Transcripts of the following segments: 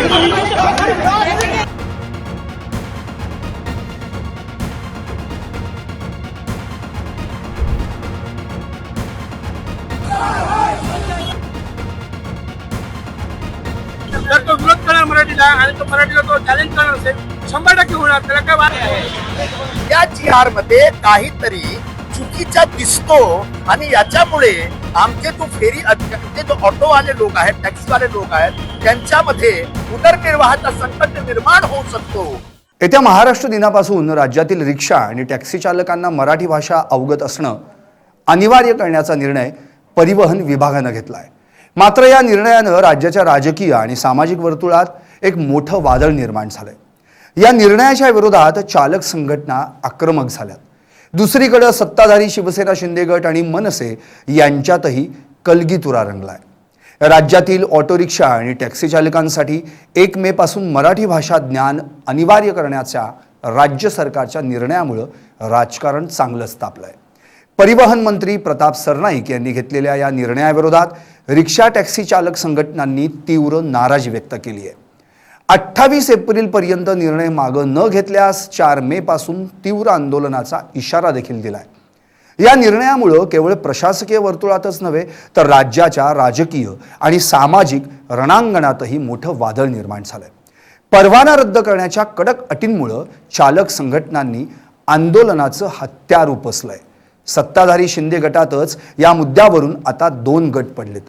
जर तो विरोध करणार मराठीला आणि तो मराठीला तो चॅलेंज करणार असेल 100% होणार. त्याला काय वाद आहे? या GR मध्ये काहीतरी चुकीचा दिसतो आणि याच्यामुळे आमचे तो फेरी जे जो ऑटोवाले लोक आहेत, टॅक्सीवाले लोक आहेत, त्यांच्यामध्ये उदरनिर्वाहाचा संकट निर्माण होऊ शकतो. येत्या महाराष्ट्र दिनापासून राज्यातील रिक्षा आणि टॅक्सी चालकांना मराठी भाषा अवगत असणं अनिवार्य करण्याचा निर्णय परिवहन विभागानं घेतला आहे. मात्र या निर्णयानं राज्याच्या राजकीय आणि सामाजिक वर्तुळात एक मोठं वादळ निर्माण झालंय. या निर्णयाच्या विरोधात चालक संघटना आक्रमक झाल्यात. दुसरीकडे सत्ताधारी शिवसेना शिंदे गट आणि मनसे यांच्यातही कलगीतुरा रंगलाय. राज्यातील ऑटो रिक्षा आणि टॅक्सी चालकांसाठी 1 मे पासून मराठी भाषा ज्ञान अनिवार्य करण्याच्या राज्य सरकारच्या निर्णयामुळे राजकारण चांगलंच तापलंय. परिवहन मंत्री प्रताप सरनाईक यांनी घेतलेल्या या निर्णयाविरोधात रिक्षा टॅक्सी चालक संघटनांनी तीव्र नाराजी व्यक्त केली आहे. 28 एप्रिलपर्यंत निर्णय मागं न घेतल्यास 4 मे पासून तीव्र आंदोलनाचा इशारा देखील दिलाय. या निर्णयामुळे केवळ प्रशासकीय वर्तुळातच नव्हे तर राज्याच्या राजकीय आणि सामाजिक रणांगणातही मोठं वादळ निर्माण झालंय. परवाना रद्द करण्याच्या कडक अटींमुळे चालक संघटनांनी आंदोलनाचं हत्यार उपसलंय. सत्ताधारी शिंदे गटातच या मुद्द्यावरून आता 2 गट पडलेत.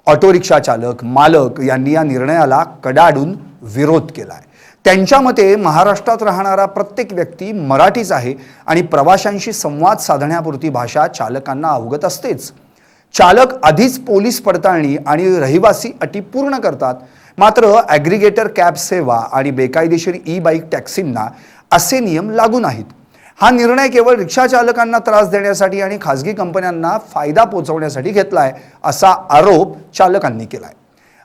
ऑटो रिक्षा चालक मालक यांनी या निर्णयाला कडाडून विरोध केलाय. त्यांच्या मते महाराष्ट्रात राहणारा प्रत्येक व्यक्ती मराठीच आहे आणि प्रवाशांशी संवाद साधण्यापुरती भाषा चालकांना अवगत असतेच. चालक आधीच पोलीस पडताळणी आणि रहिवासी अटी पूर्ण करतात. मात्र ॲग्रिगेटर कॅब सेवा आणि बेकायदेशीर ई-बाईक टॅक्सींना असे नियम लागू नाहीत. हा निर्णय केवळ रिक्षा चालकांना त्रास देण्यासाठी आणि खासगी कंपन्यांना फायदा पोहोचवण्यासाठी घेतलाय असा आरोप चालकांनी केलाय.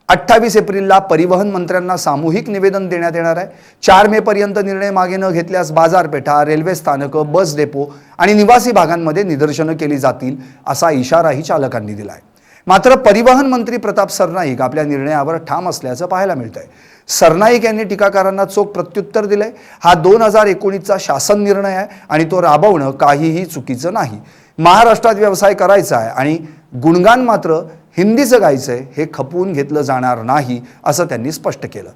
28 एप्रिलला परिवहन मंत्र्यांना सामूहिक निवेदन देण्यात येणार आहे. 4 मे पर्यंत निर्णय मागे न घेतल्यास बाजारपेठा, रेल्वे स्थानकं, बस डेपो आणि निवासी भागांमध्ये निदर्शनं केली जातील असा इशाराही चालकांनी दिलाय. मात्र परिवहन मंत्री प्रताप सरनाईक आपल्या निर्णयावर ठाम असल्याचं पाहायला मिळतंय. सरनाईक यांनी टीकाकारांना चोख प्रत्युत्तर दिलंय. हा 2019चा शासन निर्णय आहे आणि तो राबवणं काहीही चुकीचं नाही. महाराष्ट्रात व्यवसाय करायचा आहे आणि गुणगान मात्र हिंदीचं गायचंय हे खपवून घेतलं जाणार नाही असं त्यांनी स्पष्ट केलं.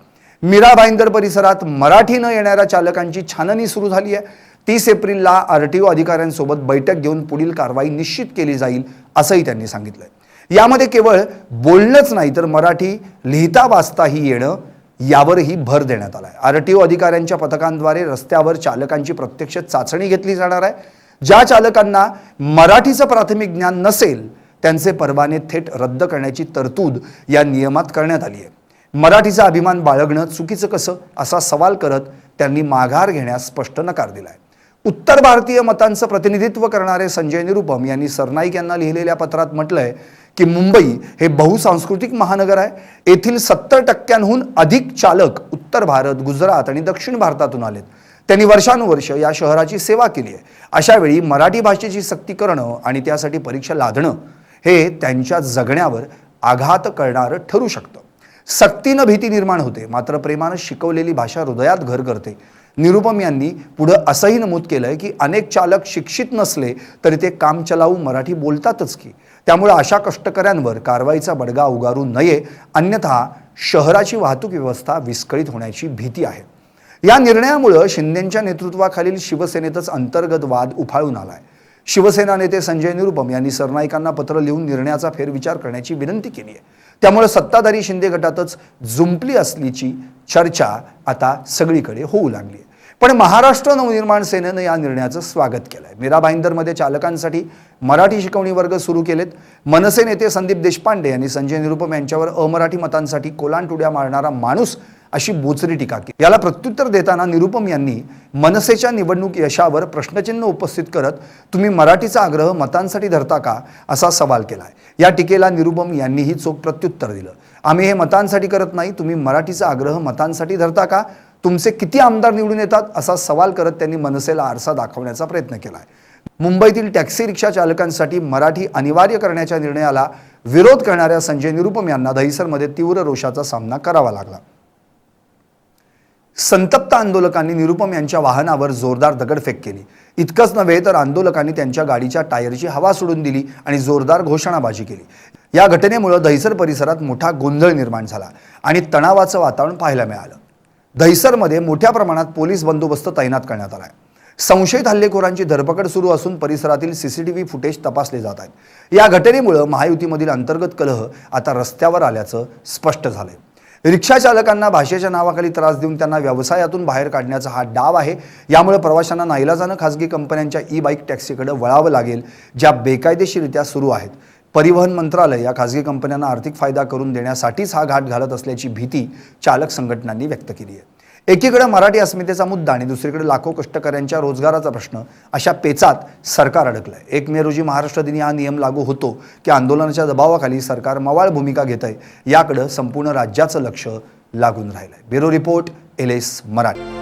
मीरा भाईंदर परिसरात मराठी न येणाऱ्या चालकांची छाननी सुरू झाली आहे. 30 एप्रिलला RTO अधिकाऱ्यांसोबत बैठक घेऊन पुढील कारवाई निश्चित केली जाईल असंही त्यांनी सांगितलंय. यामध्ये केवळ बोलणंच नाही तर मराठी लिहिता वाचताही येणं यावरही भर देण्यात आलाय. RTO अधिकाऱ्यांच्या पथकांद्वारे रस्त्यावर चालकांची प्रत्यक्ष चाचणी घेतली जाणार आहे. ज्या चालकांना मराठीचं प्राथमिक ज्ञान नसेल त्यांचे परवाने थेट रद्द करण्याची तरतूद या नियमात करण्यात आली आहे. मराठीचा अभिमान बाळगणं चुकीचं कसं असा सवाल करत त्यांनी माघार घेण्यास स्पष्ट नकार दिलाय. उत्तर भारतीय मतांचं प्रतिनिधित्व करणारे संजय निरुपम यांनी सरनाईक यांना लिहिलेल्या पत्रात म्हटलंय की मुंबई हे बहुसांस्कृतिक महानगर आहे. येथील 70% अधिक चालक उत्तर भारत, गुजरात आणि दक्षिण भारतातून आलेत. त्यांनी वर्षानुवर्ष या शहराची सेवा केली आहे. अशा वेळी मराठी भाषेची सक्ती करणं आणि त्यासाठी परीक्षा लादणं हे त्यांच्या जगण्यावर आघात करणारं ठरू शकतं. सक्तीनं भीती निर्माण होते मात्र प्रेमानं शिकवलेली भाषा हृदयात घर करते. निरुपम यांनी पुढे असंही नमूद केलंय की अनेक चालक शिक्षित नसले तरी ते काम चलाऊ मराठी बोलतातच की. त्यामुळे अशा कष्टकऱ्यांवर कारवाईचा बडगा उगारू नये अन्यथा शहराची वाहतूक व्यवस्था विस्कळीत होण्याची भीती आहे. या निर्णयामुळे शिंदेंच्या नेतृत्वाखालील शिवसेनेतच अंतर्गत वाद उफाळून आलाय. शिवसेना नेते संजय निरुपम यांनी सरनाईकांना पत्र लिहून निर्णयाचा फेरविचार करण्याची विनंती केली आहे. त्यामुळे सत्ताधारी शिंदे गटातच जुंपली असल्याची चर्चा आता सगळीकडे होऊ लागली आहे. पण महाराष्ट्र नवनिर्माण सेनेनं या निर्णयाचं स्वागत केलंय. मीरा भाईंदरमध्ये चालकांसाठी मराठी शिकवणी वर्ग सुरू केलेत. मनसे नेते संदीप देशपांडे यांनी संजय निरुपम यांच्यावर अमराठी मतांसाठी कोलांटुड्या मारणारा माणूस अशी बोचरी टीका केली. याला प्रत्युत्तर देताना निरुपम यांनी मनसेच्या निवडणूक यशावर प्रश्नचिन्ह उपस्थित करत तुम्ही मराठीचा आग्रह मतांसाठी धरता का असा सवाल केलाय. या टीकेला निरुपम यांनीही चोख प्रत्युत्तर दिलं. आम्ही हे मतांसाठी करत नाही, तुम्ही मराठीचा आग्रह मतांसाठी धरता का, तुमचे किती आमदार निवडून येतात असा सवाल करत त्यांनी मनसेला आरसा दाखवण्याचा प्रयत्न केलाय. मुंबईतील टॅक्सी रिक्षा चालकांसाठी मराठी अनिवार्य करण्याच्या निर्णयाला विरोध करणाऱ्या संजय निरुपम यांना दहिसरमध्ये तीव्र रोषाचा सामना करावा लागला. संतप्त आंदोलकांनी निरुपम यांच्या वाहनावर जोरदार दगडफेक केली. इतकंच नव्हे तर आंदोलकांनी त्यांच्या गाडीच्या टायरची हवा सोडून दिली आणि जोरदार घोषणाबाजी केली. या घटनेमुळे दहिसर परिसरात मोठा गोंधळ निर्माण झाला आणि तणावाचं वातावरण पाहायला मिळालं. दहिसरमध्ये मोठ्या प्रमाणात पोलीस बंदोबस्त तैनात करण्यात आला आहे. संशयित हल्लेखोरांची धरपकड सुरू असून परिसरातील सीसीटीव्ही फुटेज तपासले जात आहेत. या घटनेमुळे महायुतीमधील अंतर्गत कलह आता रस्त्यावर आल्याचं स्पष्ट झालंय. रिक्षा चालकांना भाषेच्या नावाखाली त्रास देऊन त्यांना व्यवसायातून बाहेर काढण्याचा हा डाव आहे. यामुळे प्रवाशांना नाईलाजानं खासगी कंपन्यांच्या ई-बाईक टॅक्सीकडे वळावं लागेल, ज्या बेकायदेशीररित्या सुरू आहेत. परिवहन मंत्रालय या खासगी कंपन्यांना आर्थिक फायदा करून देण्यासाठीच हा घाट घालत असल्याची भीती चालक संघटनांनी व्यक्त केली आहे. एकीकडे मराठी अस्मितेचा मुद्दा आणि दुसरीकडे लाखो कष्टकऱ्यांच्या रोजगाराचा प्रश्न, अशा पेचात सरकार अडकलंय. 1 मे रोजी महाराष्ट्र दिनी हा नियम लागू होतो की आंदोलनाच्या दबावाखाली सरकार मवाळ भूमिका घेत आहे, याकडे संपूर्ण राज्याचं लक्ष लागून राहिलंय. Bureau report, LS Marathi.